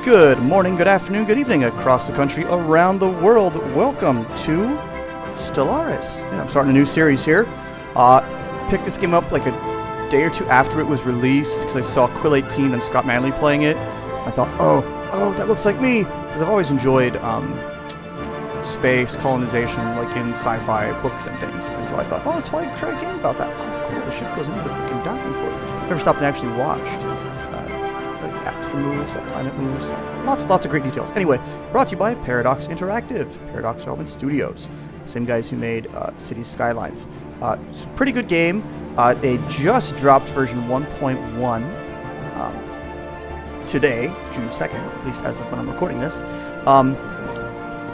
Good morning, good afternoon, good evening across the country, around the world. Welcome to Stellaris. Yeah, I'm starting a new series here. Picked this game up like a day or two after it was released because I saw Quill18 and Scott Manley playing it. I thought, oh, that looks like me, because I've always enjoyed space colonization, like in sci-fi books and things. And so I thought, let's play a game about that. Oh, cool! The ship goes into the freaking docking port. Never stopped and actually watched. Like atmosphere moves, that planet moves. Lots of great details. Anyway, brought to you by Paradox Interactive, Paradox Development Studios. Same guys who made Cities Skylines. It's a pretty good game. They just dropped version 1.1 today, June 2nd, at least as of when I'm recording this.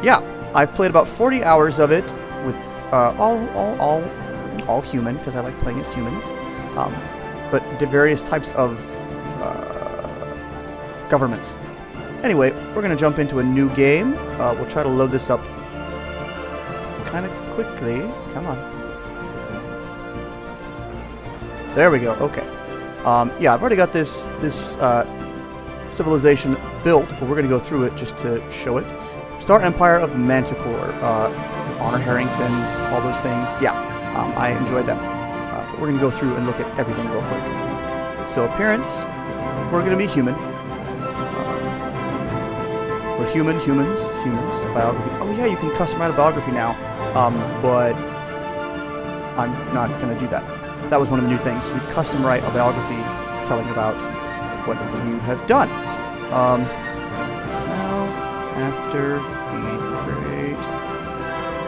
Yeah, I've played about 40 hours of it with all human, because I like playing as humans. But the various types of governments. Anyway, we're going to jump into a new game. We'll try to load this up kind of quickly. Come on. There we go. Okay. Yeah, I've already got this civilization built, but we're going to go through it just to show it. Star Empire of Manticore, Honor Harrington, all those things. Yeah, I enjoyed them. But we're going to go through and look at everything real quick. So appearance, we're going to be human. We're humans, biography. Oh yeah, you can customize a biography now, but I'm not going to do that. That was one of the new things. You could custom write a biography telling about what you have done. Now, after the great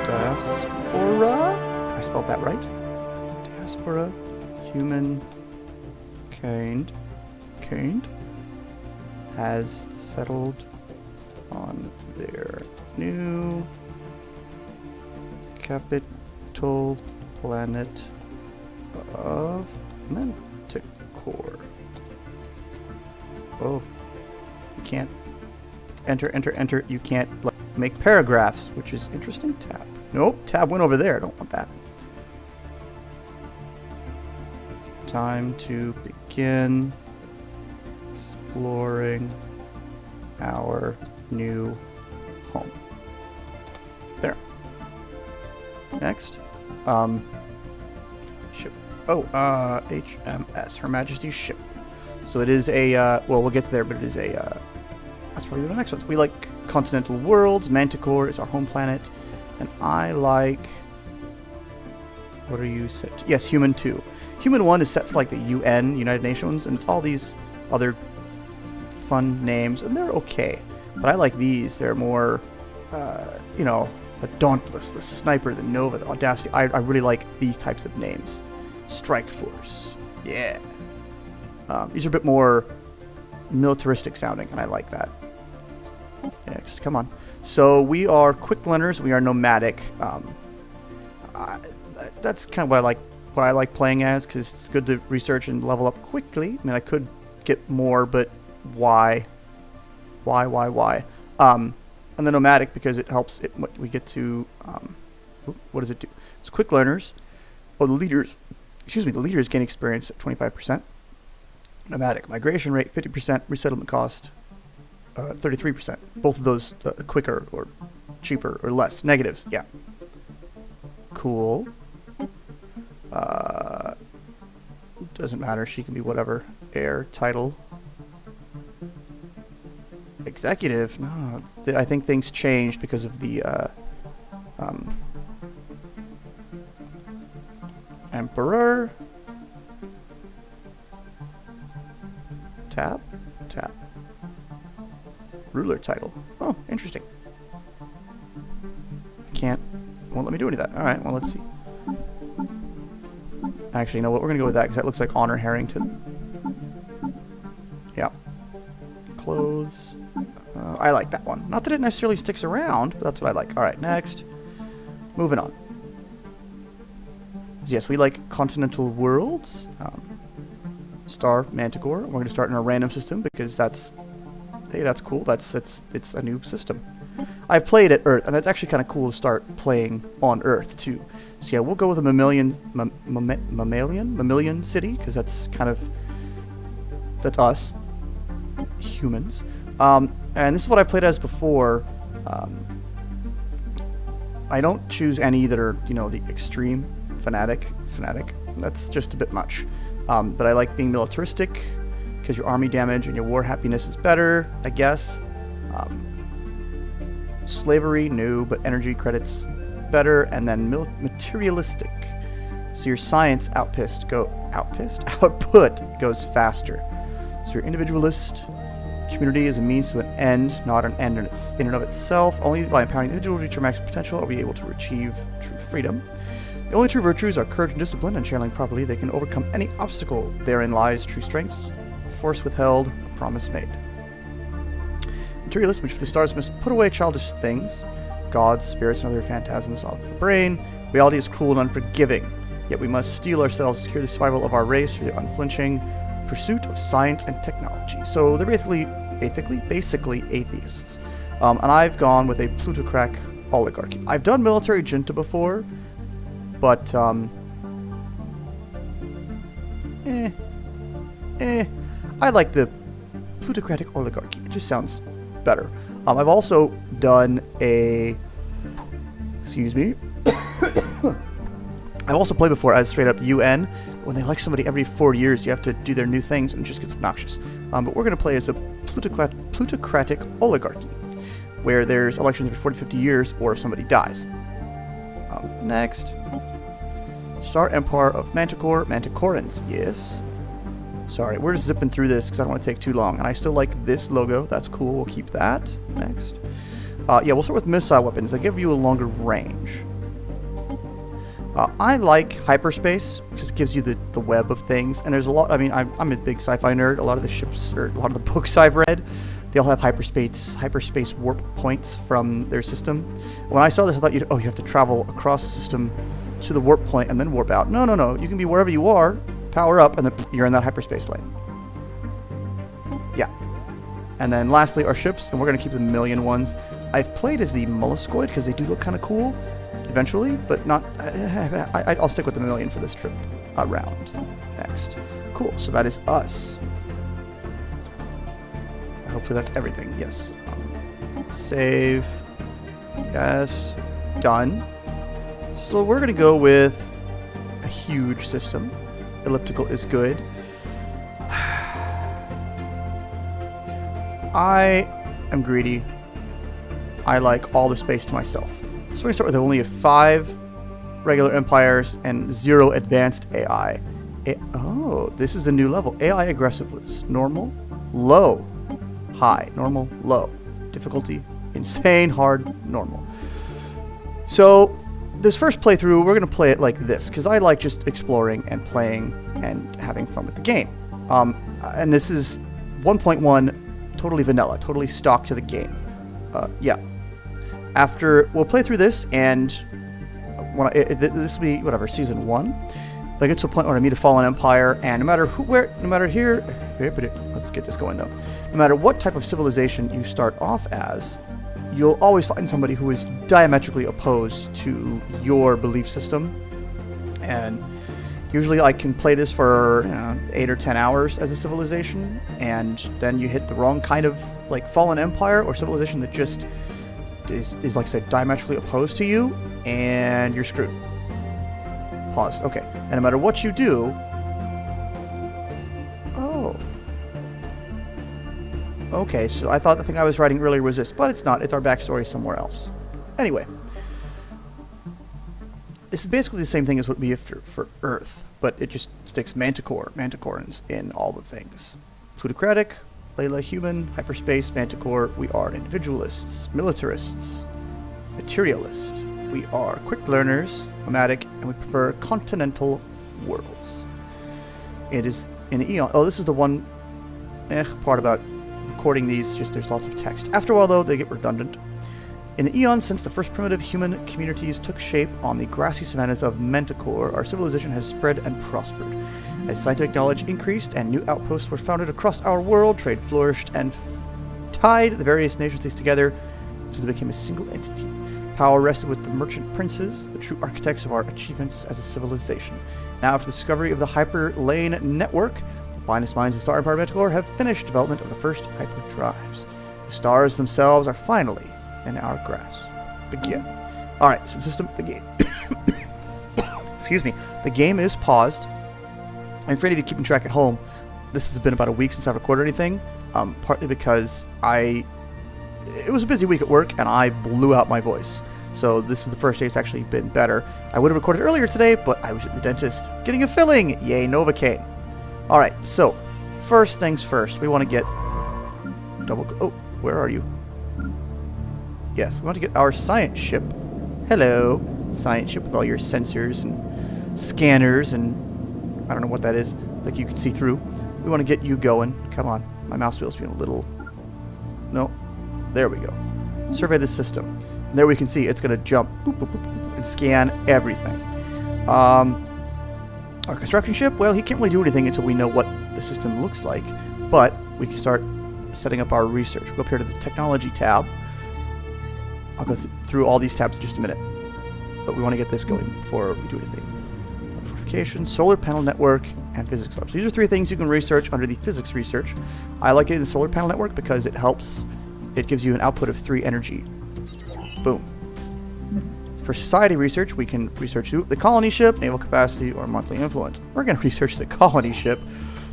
diaspora, I spelled that right. Diaspora, human, kind, has settled on their new capital planet of Manticore. Oh, you can't enter. You can't make paragraphs, which is interesting. Tab. Nope, tab went over there. I don't want that. Time to begin exploring our new home. There. Next. Ship. Oh, HMS, Her Majesty's ship. So it is a, well, we'll get to there, but it is a, that's probably the next one. So we like continental worlds. Manticore is our home planet. And I like, what are you set to? Yes, Human 2. Human 1 is set for like the UN, United Nations, and it's all these other fun names, and they're okay. But I like these. They're more, you know, the Dauntless, the Sniper, the Nova, the Audacity. I really like these types of names. Strike Force. Yeah. These are a bit more militaristic sounding, and I like that. Next, come on. So we are quick learners. We are nomadic. That's kind of what I like playing as, because it's good to research and level up quickly. I mean, I could get more, but why? And the nomadic, because it helps. We get to what does it do? It's quick learners. Oh, the leaders gain experience at 25%. Nomadic migration rate 50%. Resettlement cost 33%. Both of those quicker or cheaper or less. Negatives. Yeah. Cool. Doesn't matter. She can be whatever. Heir, title. Executive? No, I think things changed because of the Emperor. Tab. Ruler title. Oh, interesting. Won't let me do any of that. Alright, well, let's see. Actually, you know what? We're going to go with that because that looks like Honor Harrington. Yeah. Clothes. I like that one. Not that it necessarily sticks around, but that's what I like. Alright, next. Moving on. Yes, we like continental worlds. Star Manticore. We're going to start in a random system because that's cool. It's a new system. I've played at Earth, and that's actually kind of cool to start playing on Earth too. So yeah, we'll go with a mammalian city, because that's us humans. And this is what I played as before. I don't choose any that are, the extreme fanatic. That's just a bit much. But I like being militaristic because your army damage and your war happiness is better, I guess. Slavery, no, but energy credits better. And then materialistic. So your science output goes faster. So your individualist community is a means to an end, not an end in and of itself. Only by empowering the individual to reach their maximum potential are we able to achieve true freedom. The only true virtues are courage and discipline, and channeling properly, they can overcome any obstacle. Therein lies true strength. Force withheld, a promise made. Materialism, which the stars must put away childish things, gods, spirits, and other phantasms of the brain. Reality is cruel and unforgiving, yet we must steel ourselves to secure the survival of our race through the unflinching pursuit of science and technology. So they're basically atheists. And I've gone with a plutocratic oligarchy. I've done military junta before, but I like the plutocratic oligarchy. It just sounds better. I've also done I've also played before as straight up UN. When they elect somebody every 4 years, you have to do their new things, and it just gets obnoxious. But we're going to play as a plutocratic oligarchy, where there's elections every 40 to 50 years, or if somebody dies. Next. Star Empire of Manticorans, yes. Sorry, we're just zipping through this because I don't want to take too long. And I still like this logo. That's cool. We'll keep that. Next. We'll start with missile weapons. They give you a longer range. I like hyperspace because it gives you the web of things. And there's a lot. I mean, I'm a big sci-fi nerd. A lot of the ships, or a lot of the books I've read, they all have hyperspace warp points from their system. When I saw this, I thought you have to travel across the system to the warp point and then warp out. No. You can be wherever you are, power up, and then you're in that hyperspace lane. Yeah. And then lastly, our ships, and we're going to keep the million ones. I've played as the molluscoid because they do look kind of cool eventually, but not. I'll stick with the million for this trip around. Next. Cool. So that is us. Hopefully that's everything. Yes. Save. Yes. Done. So we're going to go with a huge system. Elliptical is good. I am greedy. I like all the space to myself. So we're going to start with only 5 regular empires and 0 advanced AI. This is a new level. AI aggressiveness. Normal, low, high. Normal, low. Difficulty, insane, hard, normal. So this first playthrough, we're going to play it like this, because I like just exploring and playing and having fun with the game. And this is 1.1, totally vanilla, totally stock to the game. Yeah. We'll play through this, and this will be, whatever, Season 1. If I get to a point where I meet a fallen empire, and no matter let's get this going though. No matter what type of civilization you start off as, you'll always find somebody who is diametrically opposed to your belief system. And usually I can play this for 8 or 10 hours as a civilization, and then you hit the wrong kind of fallen empire or civilization that just is like I said, diametrically opposed to you, and you're screwed. Pause. Okay. And no matter what you do... Okay, so I thought the thing I was writing earlier was this, but it's not. It's our backstory somewhere else. Anyway. This is basically the same thing as what we have for Earth, but it just sticks Manticorans in all the things. Plutocratic, Layla human, hyperspace, Manticore. We are individualists, militarists, materialists. We are quick learners, nomadic, and we prefer continental worlds. It is in the Eon. Oh, this is the one part about recording these, just there's lots of text. After a while, though, they get redundant. In the eons since the first primitive human communities took shape on the grassy savannas of Manticore, our civilization has spread and prospered. As scientific knowledge increased and new outposts were founded across our world, trade flourished and tied the various nations together until they became a single entity. Power rested with the merchant princes, the true architects of our achievements as a civilization. Now, after the discovery of the hyperlane network, the finest minds in Star Empire Manticore have finished development of the first hyperdrives. Stars themselves are finally in our grasp. Begin. Alright, so the system, the game. Excuse me. The game is paused. I'm afraid of you keeping track at home. This has been about a week since I've recorded anything. Partly because it was a busy week at work and I blew out my voice. So this is the first day it's actually been better. I would have recorded earlier today, but I was at the dentist getting a filling. Yay, Novocaine. Alright, so first things first. We want to get oh, where are you? Yes, we want to get our science ship. Hello, science ship with all your sensors and scanners and I don't know what that is, like you can see through. We want to get you going. Come on, my mouse wheel's being a little... No, there we go. Survey the system. And there we can see it's going to jump boop, boop, boop, boop, and scan everything. Our construction ship, well, he can't really do anything until we know what the system looks like, but we can start setting up our research. We'll go up here to the technology tab. I'll go through all these tabs in just a minute, but we want to get this going before we do anything. Fortification, solar panel network, and physics labs. These are 3 things you can research under the physics research. I like it in the solar panel network because it helps. It gives you an output of 3 energy. Boom. For society research, we can research the colony ship, naval capacity, or monthly influence. We're going to research the colony ship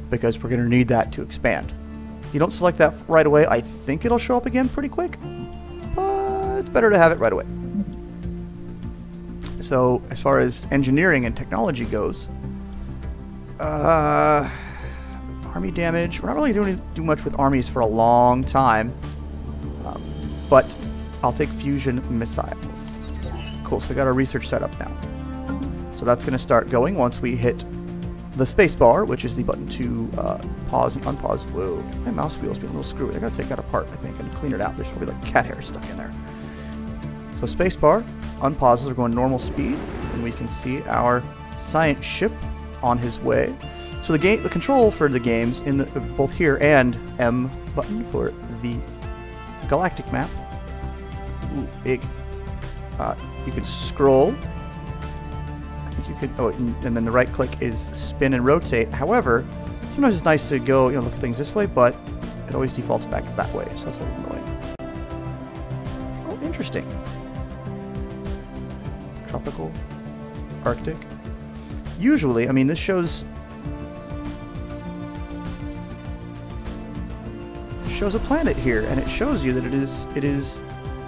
because we're going to need that to expand. If you don't select that right away, I think it'll show up again pretty quick. But it's better to have it right away. So, as far as engineering and technology goes, army damage. We're not really doing much with armies for a long time, but I'll take fusion missiles. Cool, so we got our research set up now. So that's going to start going once we hit the space bar, which is the button to pause and unpause. Whoa, my mouse wheel's being a little screwy. I got to take that apart, I think, and clean it out. There's probably like cat hair stuck in there. So space bar, unpauses, are going normal speed, and we can see our science ship on his way. So the control for the games in the both here and M button for the galactic map. Ooh, big. You can scroll. I think you could. Oh, and then the right click is spin and rotate. However, sometimes it's nice to go, look at things this way, but it always defaults back that way. So that's a little annoying. Oh, interesting. Tropical, Arctic. Usually, I mean, this shows a planet here, and it shows you that it is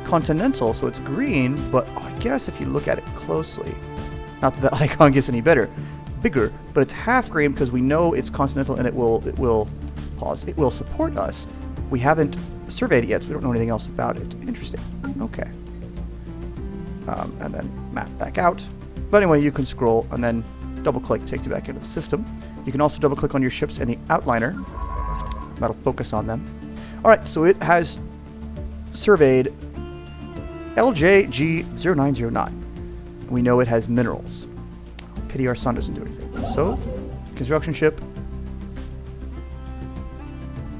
continental, so it's green. But I guess if you look at it closely, not that icon gets any bigger, but it's half green because we know it's continental, and it will support us. We haven't surveyed it yet, so we don't know anything else about it. Interesting. Okay. And then map back out. But anyway, you can scroll and then double click takes you back into the system. You can also double click on your ships in the outliner. That'll focus on them. Alright, so it has surveyed LJG0909. We know it has minerals. Pity our sun doesn't do anything. So, construction ship.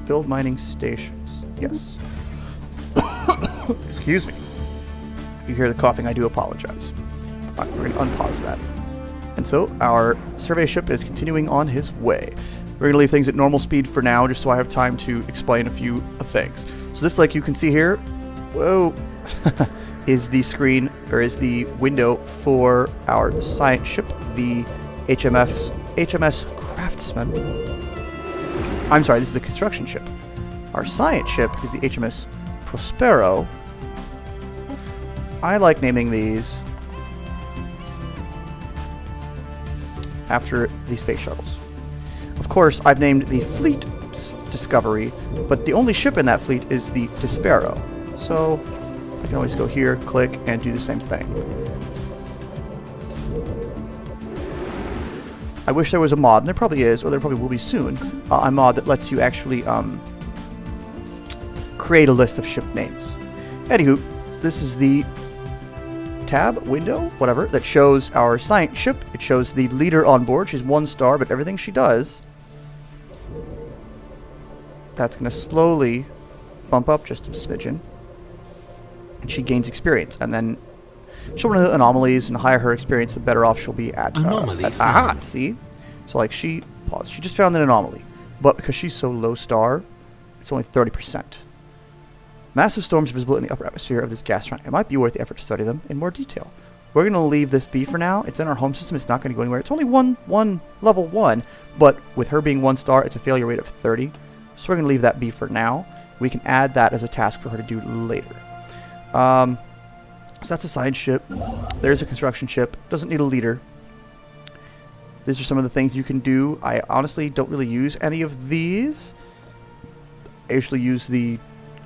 Build mining stations. Yes. Excuse me. If you hear the coughing, I do apologize. Alright, we're going to unpause that. And so, our survey ship is continuing on his way. We're going to leave things at normal speed for now, just so I have time to explain a few things. So this, like you can see here, whoa, is the screen, or is the window for our science ship, the HMS Craftsman. I'm sorry, this is the construction ship. Our science ship is the HMS Prospero. I like naming these after the space shuttles. Of course, I've named the fleet Discovery, but the only ship in that fleet is the Despero. So I can always go here, click, and do the same thing. I wish there was a mod, and there probably is, or there probably will be soon, a mod that lets you actually create a list of ship names. Anywho, this is the tab, window, whatever, that shows our science ship. It shows the leader on board. She's 1 star, but everything she does, that's going to slowly bump up just a smidgen. And she gains experience. And then she'll run into anomalies, and the higher her experience, the better off she'll be at. Aha, see? So, like, she paused. She just found an anomaly. But because she's so low star, it's only 30%. Massive storms are visible in the upper atmosphere of this gas giant. It might be worth the effort to study them in more detail. We're going to leave this be for now. It's in our home system. It's not going to go anywhere. It's only level 1, but with her being 1 star, it's a failure rate of 30. So we're going to leave that be for now. We can add that as a task for her to do later. So that's a science ship. There's a construction ship. Doesn't need a leader. These are some of the things you can do. I honestly don't really use any of these. I usually use the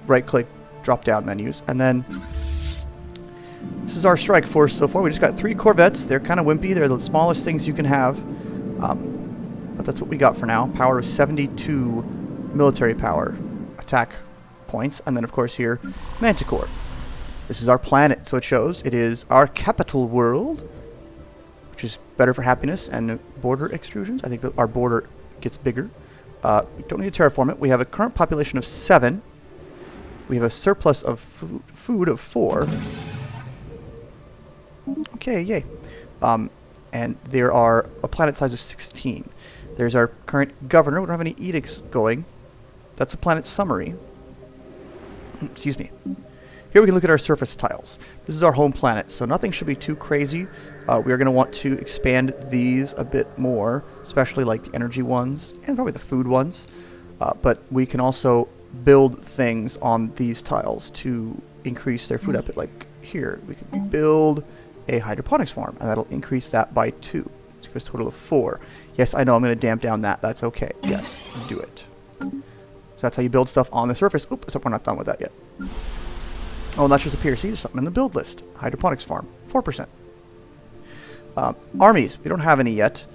right-click drop-down menus. And then this is our strike force so far. We just got 3 corvettes. They're kind of wimpy. They're the smallest things you can have. But that's what we got for now. Power of 72 military power attack points. And then, of course, here, Manticore. This is our planet, so it shows it is our capital world, which is better for happiness and border extrusions. I think that our border gets bigger. We don't need to terraform it. We have a current population of 7. We have a surplus of food of 4. Okay, yay. And there are a planet size of 16. There's our current governor. We don't have any edicts going. That's a planet summary. Excuse me. Here we can look at our surface tiles. This is our home planet, so nothing should be too crazy. We are going to want to expand these a bit more, especially like the energy ones and probably the food ones. But we can also build things on these tiles to increase their food output. Like here, we can build a hydroponics farm, and that'll increase that by 2. So it's a total of 4. Yes, I know, I'm going to damp down that. That's okay. Yes, do it. So that's how you build stuff on the surface. Oops, except we're not done with that yet. Oh, and that's just appears. See, there's something in the build list. Hydroponics farm, 4%. Armies, we don't have any yet.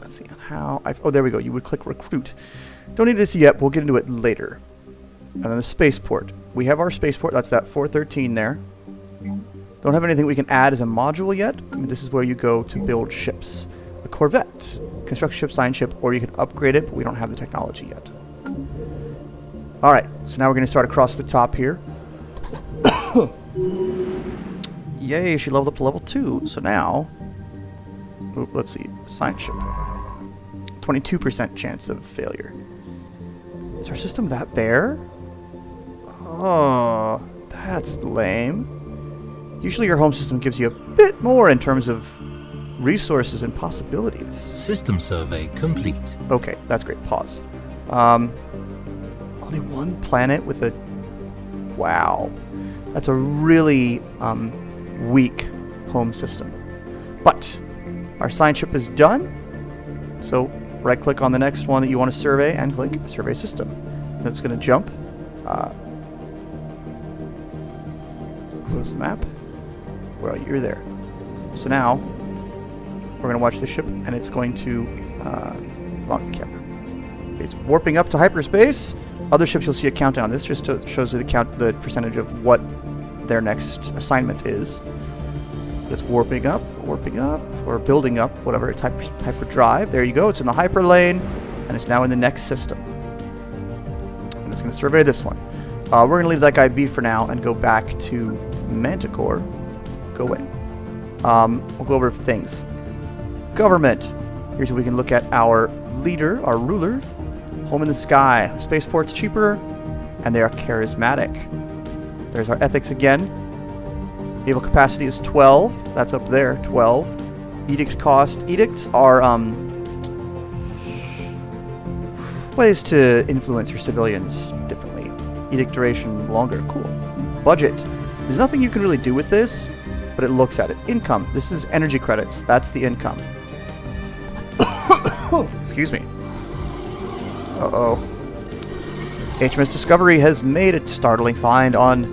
Let's see how. Oh, there we go. You would click recruit. Don't need this yet. We'll get into it later. And then the spaceport. We have our spaceport. That's that 413 there. Don't have anything we can add as a module yet. I mean, this is where you go to build ships. A corvette, construct a ship, science ship, or you can upgrade it, but we don't have the technology yet. Alright, so now we're going to start across the top here. Yay, she leveled up to level 2. So now, let's see, science ship. 22% chance of failure. Is our system that bare? Oh, that's lame. Usually your home system gives you a bit more in terms of resources and possibilities. System survey complete. Okay, that's great. Pause. Only 1 planet with a... Wow. That's a really weak home system. But our science ship is done. So right-click on the next one that you want to survey and click Survey System. That's going to jump. Close the map. Well, you're there. So now we're going to watch the ship, and it's going to lock the camera. Okay, it's warping up to hyperspace. Other ships you'll see a countdown. This just shows you the percentage of what their next assignment is. It's warping up, or building up, whatever. It's hyperdrive. There you go. It's in the hyper lane, and it's now in the next system. And it's going to survey this one. We're going to leave that guy be for now and go back to Manticore. Go away. We'll go over things. Government. Here's where we can look at our leader, our ruler. Home in the sky. Spaceport's cheaper, and they are charismatic. There's our ethics again. Naval capacity is 12. That's up there, 12. Edict cost. Edicts are ways to influence your civilians differently. Edict duration longer. Cool. Budget. There's nothing you can really do with this, but it looks at it. Income. This is energy credits. That's the income. Excuse me. Uh-oh. HMS Discovery has made a startling find on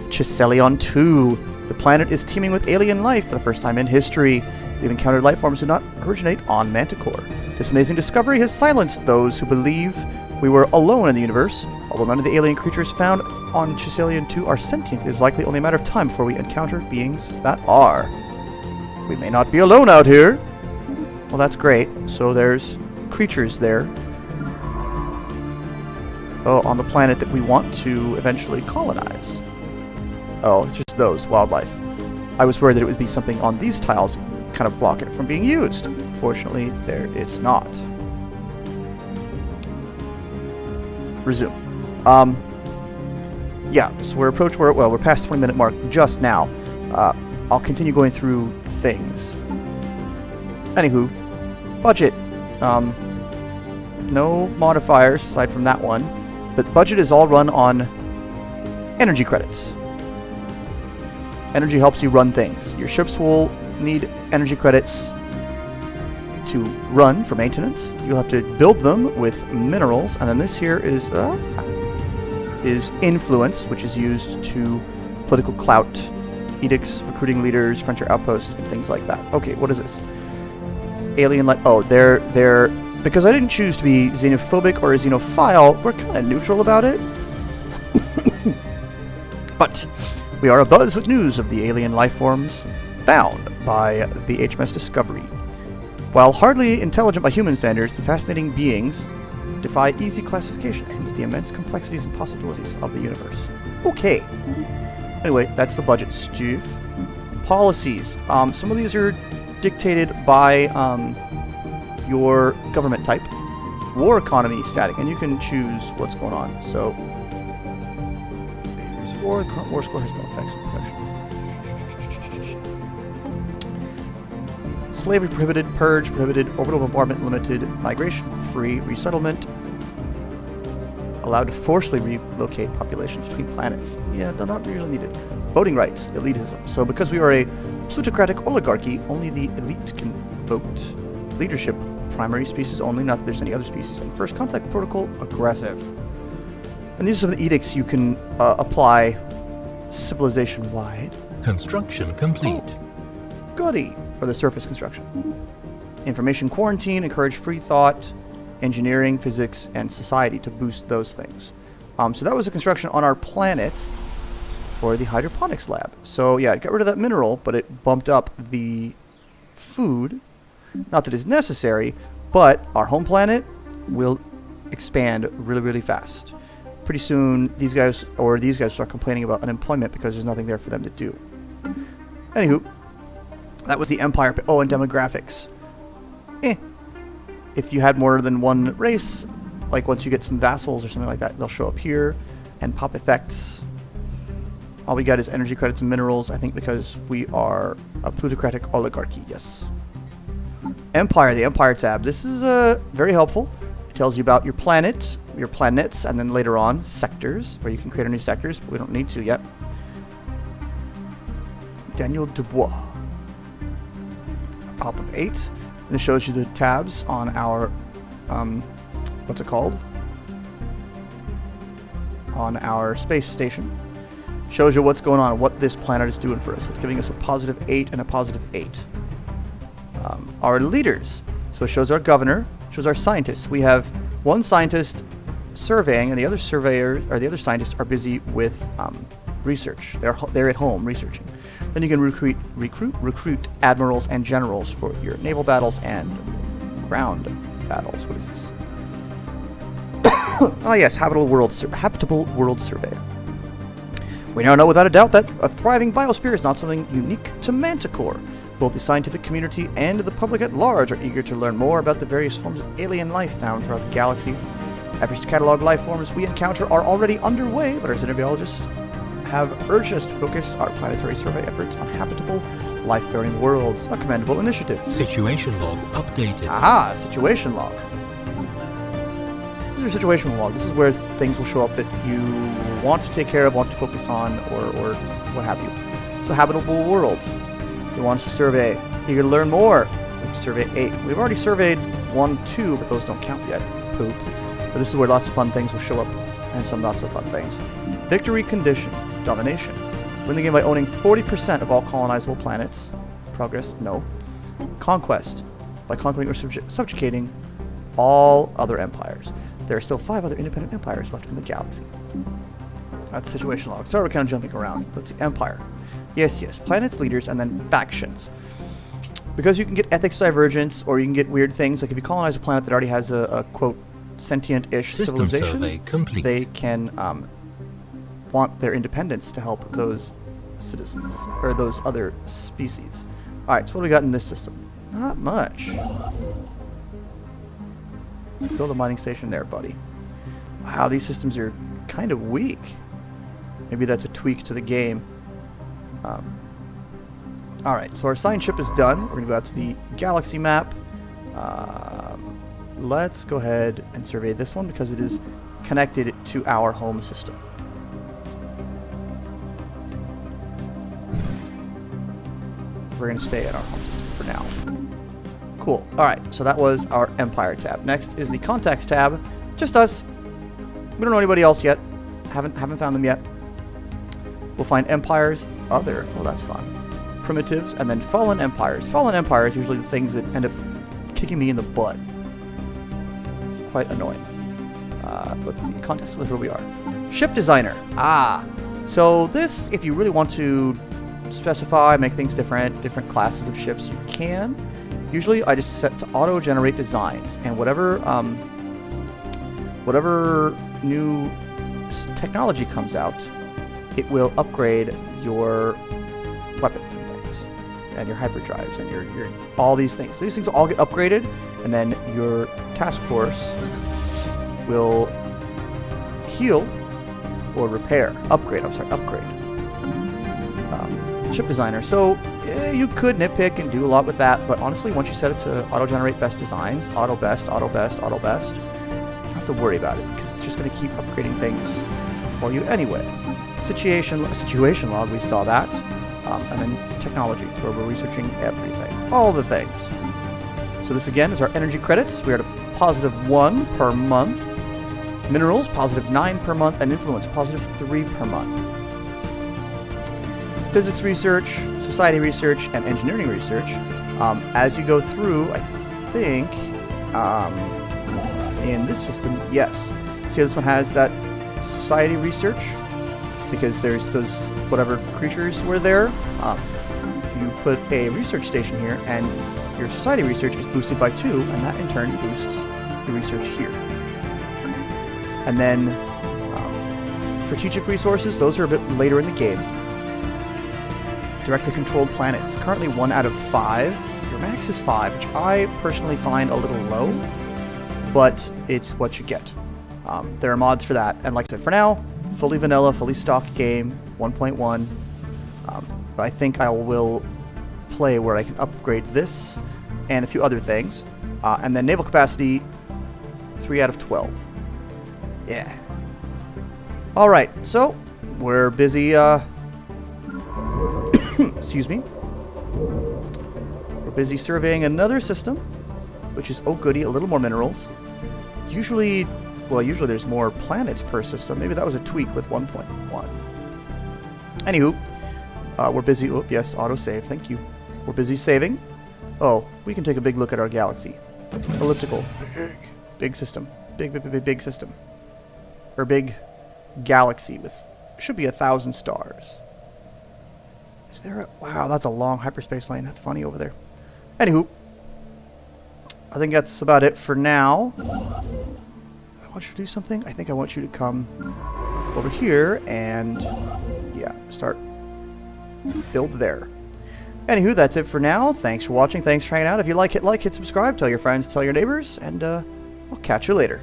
Chiselion 2. The planet is teeming with alien life for the first time in history. We've encountered life forms that do not originate on Manticore. This amazing discovery has silenced those who believe we were alone in the universe. Although none of the alien creatures found on Chiselion 2 are sentient, it is likely only a matter of time before we encounter beings that are. We may not be alone out here. Well, that's great. So there's creatures there. Oh, on the planet that we want to eventually colonize. Oh, it's just those, wildlife. I was worried that it would be something on these tiles kind of block it from being used. Fortunately, there it's not. Resume. Yeah, so we're past the 20-minute mark just now. I'll continue going through things. Anywho, budget. No modifiers aside from that one, but budget is all run on energy credits. Energy helps you run things. Your ships will need energy credits to run for maintenance. You'll have to build them with minerals, and then this here is influence, which is used to political clout, edicts, recruiting leaders, frontier outposts, and things like that. Okay, what is this? Alien life. Oh, they're because I didn't choose to be xenophobic or a xenophile. We're kind of neutral about it. But we are abuzz with news of the alien life forms found by the HMS Discovery. While hardly intelligent by human standards, the fascinating beings defy easy classification and the immense complexities and possibilities of the universe. Okay. Anyway, that's the budget, Steve. Policies. Some of these are dictated by your government type. War economy static, and you can choose what's going on. So, there's war. The current war score has no effects on production. Slavery prohibited, purge prohibited, orbital bombardment limited, migration free, resettlement allowed to forcibly relocate populations between planets. Yeah, they're not usually needed. Voting rights, elitism. So because we are a plutocratic oligarchy, only the elite can vote. Leadership, primary species only, not that there's any other species. And first contact protocol, aggressive. And these are some of the edicts you can apply civilization-wide. Construction complete. Oh, goody. For the surface construction. Information quarantine, encourage free thought, engineering, physics, and society to boost those things. So that was the construction on our planet for the hydroponics lab. So yeah, it got rid of that mineral, but it bumped up the food. Not that it's necessary, but our home planet will expand really, really fast. Pretty soon, these guys start complaining about unemployment because there's nothing there for them to do. Anywho, that was the Empire. Oh, and demographics. If you had more than one race, like once you get some vassals or something like that, they'll show up here. And pop effects. All we got is energy credits and minerals, I think because we are a plutocratic oligarchy, yes. Empire, the Empire tab. This is very helpful. It tells you about your planet, your planets, and then later on, sectors, where you can create new sectors, but we don't need to yet. Daniel Dubois. A pop of 8. This shows you the tabs on our, what's it called? On our space station. Shows you what's going on, what this planet is doing for us. It's giving us a positive 8 and a positive 8. Our leaders. So it shows our governor, shows our scientists. We have one scientist surveying, and the other scientists are busy with research. They're at home researching. Then you can recruit admirals and generals for your naval battles and ground battles. What is this? Oh yes, habitable world survey. We now know without a doubt that a thriving biosphere is not something unique to Manticore. Both the scientific community and the public at large are eager to learn more about the various forms of alien life found throughout the galaxy. Efforts to catalog life forms we encounter are already underway, but our xenobiologists have urged us to focus our planetary survey efforts on habitable, life-bearing worlds. A commendable initiative. Situation log updated. Aha, situation log. This is your situation log. This is where things will show up that you want to take care of, want to focus on, or what have you. So habitable worlds. You want us to survey. You're going to learn more. Survey 8. We've already surveyed 1, 2, but those don't count yet. Poop. But this is where lots of fun things will show up, and some not so fun things. Victory condition. Domination. Win the game by owning 40% of all colonizable planets. Progress? No. Conquest. By conquering or subjugating all other empires. There are still 5 other independent empires left in the galaxy. That's the situation log. Sorry, we're kind of jumping around. Let's see. Empire. Yes. Planets, leaders, and then factions. Because you can get ethics divergence, or you can get weird things, like if you colonize a planet that already has a quote, sentient-ish civilization, they can want their independence to help those citizens, or those other species. Alright, so what do we got in this system? Not much. Build a mining station there, buddy. Wow, these systems are kind of weak. Maybe that's a tweak to the game. Alright, so our assigned ship is done. We're going to go out to the galaxy map. Let's go ahead and survey this one because it is connected to our home system. We're going to stay at our home system for now. Cool. Alright, so that was our Empire tab. Next is the Contacts tab. Just us. We don't know anybody else yet. Haven't found them yet. We'll find Empires, Other. Oh, that's fun. Primitives, and then Fallen Empires. Fallen Empires are usually the things that end up kicking me in the butt. Quite annoying. Let's see. Context of where we are. Ship Designer. So this, if you really want to specify, make things different classes of ships, you can. Usually I just set to auto-generate designs, and whatever new technology comes out, it will upgrade your weapons and things, and your hyperdrives, and your all these things. So these things all get upgraded, and then your task force will heal or repair. Upgrade. Ship Designer. So you could nitpick and do a lot with that, but honestly, once you set it to auto-generate best designs, auto best, you don't have to worry about it because it's just going to keep upgrading things for you anyway. Situation log, we saw that, and then technologies, where we're researching everything, all the things. So this again is our energy credits. We're at a +1 per month. Minerals, +9 per month, and influence, +3 per month. Physics research, society research, and engineering research. As you go through, I think, in this system, yes. See, this one has that society research, because there's those whatever creatures were there. You put a research station here, and your society research is boosted by 2, and that in turn boosts the research here. And then strategic resources, those are a bit later in the game. Directly controlled planets, currently 1 out of 5. Your max is 5, which I personally find a little low, but it's what you get. There are mods for that, and like I said, for now, fully vanilla, fully stocked game, 1.1. But I think I will play where I can upgrade this and a few other things. And then naval capacity, 3 out of 12. Yeah. Alright, so we're busy, excuse me. We're busy surveying another system, which is, oh goody, a little more minerals. Usually there's more planets per system. Maybe that was a tweak with 1.1. Anywho, we're busy. Oh, yes, autosave. Thank you. We're busy saving. Oh, we can take a big look at our galaxy. Elliptical. Big system. Big system. Or big galaxy with, should be 1,000 stars. Is there a, wow, that's a long hyperspace lane. That's funny over there. Anywho, I think that's about it for now. I want you to do something. I think I want you to come over here and, yeah, start build there. Anywho, that's it for now. Thanks for watching. Thanks for hanging out. If you like, hit subscribe. Tell your friends, tell your neighbors, and I'll catch you later.